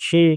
6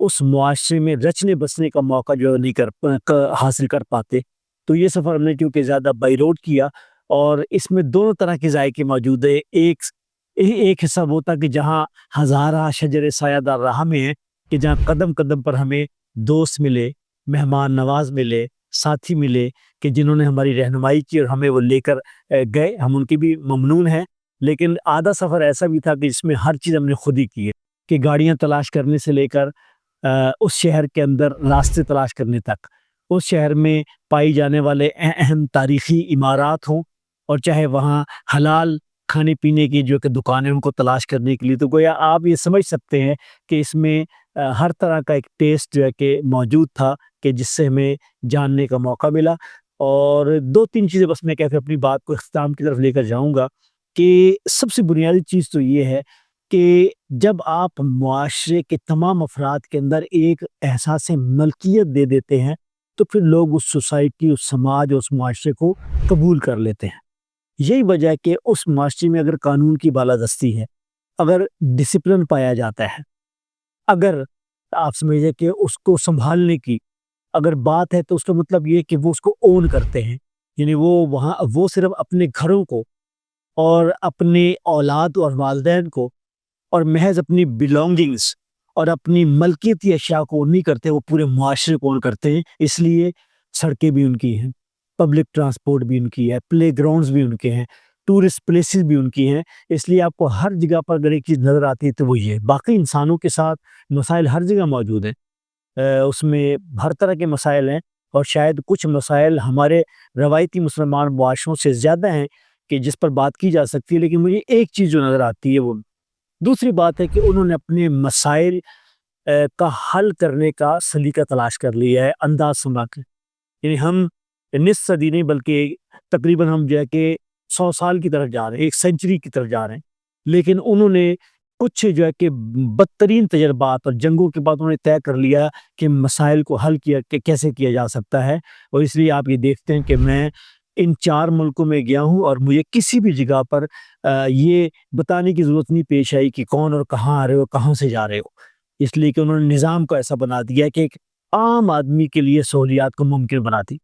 اس معاشرے میں رچنے بسنے کا موقع جو نہیں حاصل کر پاتے. تو یہ سفر ہم نے کیونکہ زیادہ بائی روڈ کیا، اور اس میں دونوں طرح کے ذائقے موجود ہے. ایک حصہ وہ تھا کہ جہاں ہزارہ شجر سایہ دار راہ میں ہے، کہ جہاں قدم قدم پر ہمیں دوست ملے، مہمان نواز ملے، ساتھی ملے، کہ جنہوں نے ہماری رہنمائی کی اور ہمیں وہ لے کر گئے. ہم ان کی بھی ممنون ہیں. لیکن آدھا سفر ایسا بھی تھا کہ جس میں ہر چیز ہم نے خود ہی کی ہے، کہ گاڑیاں تلاش کرنے سے لے کر اس شہر کے اندر راستے تلاش کرنے تک، اس شہر میں پائی جانے والے اہم تاریخی عمارات ہوں، اور چاہے وہاں حلال کھانے پینے کی جو کہ دکانیں ان کو تلاش کرنے کے لیے. تو گویا آپ یہ سمجھ سکتے ہیں کہ اس میں ہر طرح کا ایک ٹیسٹ جو ہے کہ موجود تھا، کہ جس سے ہمیں جاننے کا موقع ملا. اور دو تین چیزیں بس میں کہتے اپنی بات کو اختتام کی طرف لے کر جاؤں گا. کہ سب سے بنیادی چیز تو یہ ہے کہ جب آپ معاشرے کے تمام افراد کے اندر ایک احساس ملکیت دے دیتے ہیں، تو پھر لوگ اس سوسائٹی، اس سماج، اس معاشرے کو قبول کر لیتے ہیں. یہی وجہ ہے کہ اس معاشرے میں اگر قانون کی بالادستی ہے، اگر ڈسپلن پایا جاتا ہے، اگر آپ سمجھے کہ اس کو سنبھالنے کی اگر بات ہے، تو اس کا مطلب یہ کہ وہ اس کو اون کرتے ہیں. یعنی وہ صرف اپنے گھروں کو اور اپنے اولاد اور والدین کو اور محض اپنی بلونگنگز اور اپنی ملکیتی اشیاء کو نہیں کرتے، وہ پورے معاشرے کو اون کرتے ہیں. اس لیے سڑکیں بھی ان کی ہیں، پبلک ٹرانسپورٹ بھی ان کی ہے، پلے گراؤنڈز بھی ان کے ہیں، ٹورسٹ پلیسز بھی ان کی ہیں. اس لیے آپ کو ہر جگہ پر اگر ایک چیز نظر آتی ہے تو وہ یہ ہے. باقی انسانوں کے ساتھ مسائل ہر جگہ موجود ہیں، اس میں ہر طرح کے مسائل ہیں، اور شاید کچھ مسائل ہمارے روایتی مسلمان معاشروں سے زیادہ ہیں کہ جس پر بات کی جا سکتی ہے. لیکن مجھے ایک چیز جو نظر آتی ہے، وہ دوسری بات ہے کہ انہوں نے اپنے مسائل کا حل کرنے کا سلیقہ تلاش کر لیا ہے، انداز سما کے. یعنی ہم نصف صدی نہیں بلکہ تقریباً ہم جو ہے کہ 100 سال کی طرف جا رہے ہیں، ایک سینچری کی طرف جا رہے ہیں. لیکن انہوں نے کچھ جو ہے کہ بدترین تجربات اور جنگوں کے بعد انہوں نے طے کر لیا کہ مسائل کو حل کیا کہ کیسے کیا جا سکتا ہے. اور اس لیے آپ یہ دیکھتے ہیں کہ میں ان 4 ملکوں میں گیا ہوں، اور مجھے کسی بھی جگہ پر یہ بتانے کی ضرورت نہیں پیش آئی کہ کون اور کہاں آ رہے ہو، کہاں سے جا رہے ہو. اس لیے کہ انہوں نے نظام کو ایسا بنا دیا کہ ایک عام آدمی کے لیے سہولیات کو ممکن بنا دی.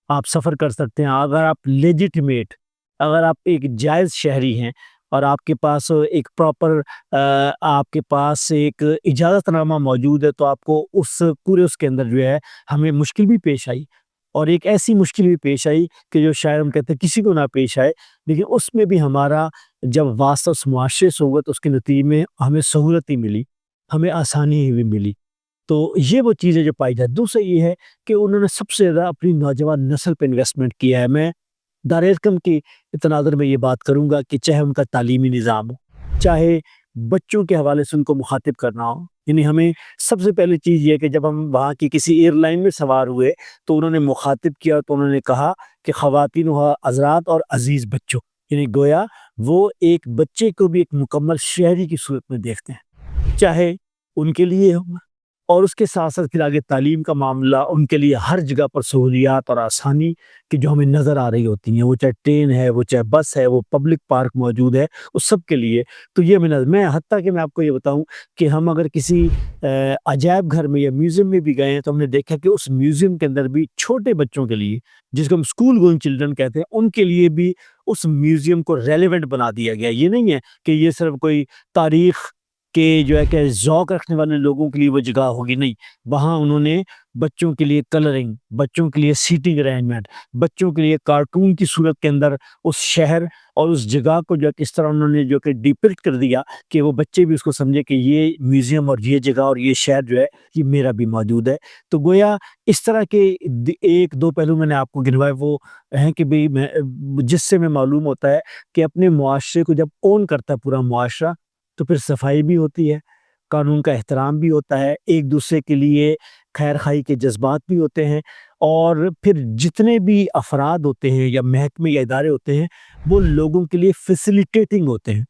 آپ سفر کر سکتے ہیں اگر آپ لیجٹمیٹ، اگر آپ ایک جائز شہری ہیں، اور آپ کے پاس ایک پراپر آپ کے پاس ایک اجازت نامہ موجود ہے، تو آپ کو اس کے اندر جو ہے ہمیں مشکل بھی پیش آئی، اور ایک ایسی مشکل بھی پیش آئی کہ جو شاید ہم کہتے ہیں کسی کو نہ پیش آئے. لیکن اس میں بھی ہمارا جب واسطہ اس معاشرے سے ہوا تو اس کے نتیجے میں ہمیں سہولت ہی ملی، ہمیں آسانی ہی بھی ملی. تو یہ وہ چیزیں جو پائی جاتی. دوسرا یہ ہے کہ انہوں نے سب سے زیادہ اپنی نوجوان نسل پہ انویسٹمنٹ کیا ہے. میں دار ارقم کی تناظر میں یہ بات کروں گا کہ چاہے ان کا تعلیمی نظام ہو، چاہے بچوں کے حوالے سے ان کو مخاطب کرنا ہو. یعنی ہمیں سب سے پہلی چیز یہ کہ جب ہم وہاں کی کسی ایئر لائن میں سوار ہوئے تو انہوں نے مخاطب کیا، تو انہوں نے کہا کہ خواتین و حضرات اور عزیز بچوں. یعنی گویا وہ ایک بچے کو بھی ایک مکمل شہری کی صورت میں دیکھتے ہیں، چاہے ان کے لیے ہو. اور اس کے ساتھ ساتھ پھر آگے تعلیم کا معاملہ، ان کے لیے ہر جگہ پر سہولیات اور آسانی کہ جو ہمیں نظر آ رہی ہوتی ہیں، وہ چاہے ٹرین ہے، وہ چاہے بس ہے، وہ پبلک پارک موجود ہے، اس سب کے لیے. تو یہ میں حتیٰ کہ میں آپ کو یہ بتاؤں کہ ہم اگر کسی عجائب گھر میں یا میوزیم میں بھی گئے ہیں تو ہم نے دیکھا کہ اس میوزیم کے اندر بھی چھوٹے بچوں کے لیے، جس کو ہم اسکول گوئنگ چلڈرن کہتے ہیں، ان کے لیے بھی اس میوزیم کو ریلیونٹ بنا دیا گیا. یہ نہیں ہے کہ یہ صرف کوئی تاریخ کہ جو ہے کہ ذوق رکھنے والے لوگوں کے لیے وہ جگہ ہوگی. نہیں، وہاں انہوں نے بچوں کے لیے کلرنگ، بچوں کے لیے سیٹنگ ارینجمنٹ، بچوں کے لیے کارٹون کی صورت کے اندر اس شہر اور اس جگہ کو جو ہے کس طرح انہوں نے جو کہ ڈیپکٹ کر دیا کہ وہ بچے بھی اس کو سمجھے کہ یہ میوزیم اور یہ جگہ اور یہ شہر جو ہے یہ میرا بھی موجود ہے. تو گویا اس طرح کے ایک دو پہلو میں نے آپ کو گنوائے وہ ہیں کہ جس سے میں معلوم ہوتا ہے کہ اپنے معاشرے کو جب اون کرتا ہے پورا معاشرہ، تو پھر صفائی بھی ہوتی ہے، قانون کا احترام بھی ہوتا ہے، ایک دوسرے کے لیے خیر خواہی کے جذبات بھی ہوتے ہیں. اور پھر جتنے بھی افراد ہوتے ہیں یا محکمے یا ادارے ہوتے ہیں، وہ لوگوں کے لیے فیسیلیٹیٹنگ ہوتے ہیں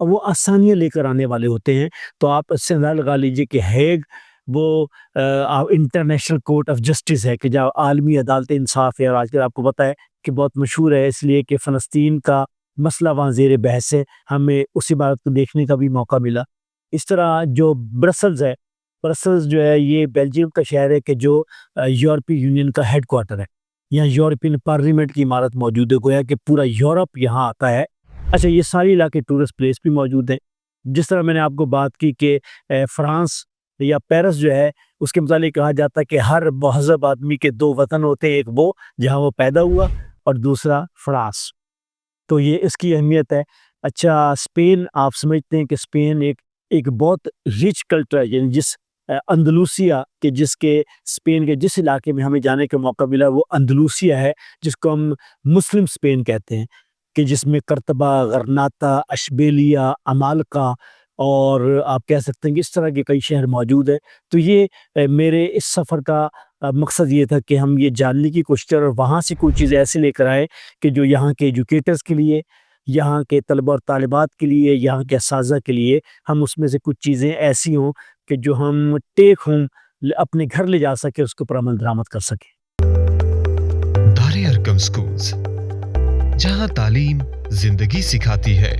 اور وہ آسانیاں لے کر آنے والے ہوتے ہیں. تو آپ اس سے اندازہ لگا لیجئے کہ ہیگ وہ انٹرنیشنل کورٹ آف جسٹس ہے، کہ جہاں عالمی عدالت انصاف ہے. اور آج کل آپ کو پتہ ہے کہ بہت مشہور ہے، اس لیے کہ فلسطین کا مسئلہ وہاں زیر بحث ہے. ہمیں اس عبارت کو دیکھنے کا بھی موقع ملا. اس طرح جو برسلز ہے، برسلز جو ہے یہ بیلجیم کا شہر ہے کہ جو یورپی یونین کا ہیڈ کوارٹر ہے. یہاں یورپین پارلیمنٹ کی عمارت موجود ہے، گویا کہ پورا یورپ یہاں آتا ہے. اچھا، یہ ساری علاقے ٹورسٹ پلیس بھی موجود ہیں. جس طرح میں نے آپ کو بات کی کہ فرانس یا پیرس جو ہے اس کے متعلق کہا جاتا ہے کہ ہر مہذب آدمی کے دو وطن ہوتے ہیں، ایک وہ جہاں وہ پیدا ہوا اور دوسرا فرانس. تو یہ اس کی اہمیت ہے. اچھا، اسپین آپ سمجھتے ہیں کہ اسپین ایک بہت رچ کلچر ہے، یعنی جس اندلوسیا کہ جس کے اسپین کے جس علاقے میں ہمیں جانے کا موقع ملا وہ اندلوسیا ہے، جس کو ہم مسلم اسپین کہتے ہیں، کہ جس میں کرتبہ، غرناطہ، اشبیلیا، امالکا اور آپ کہہ سکتے ہیں کہ اس طرح کے کئی شہر موجود ہیں. تو یہ میرے اس سفر کا مقصد یہ تھا کہ ہم یہ جاننے کی کوشش کریں اور وہاں سے کوئی چیز ایسی لے کر آئے کہ جو یہاں کے ایجوکیٹرز کے لیے، یہاں کے طلبہ اور طالبات کے لیے، یہاں کے اساتذہ کے لیے ہم اس میں سے کچھ چیزیں ایسی ہوں کہ جو ہم ٹیک ہوم اپنے گھر لے جا سکے، اس کو پر عمل درآمد کر سکیں. دار ارقم اسکولز، جہاں تعلیم زندگی سکھاتی ہے.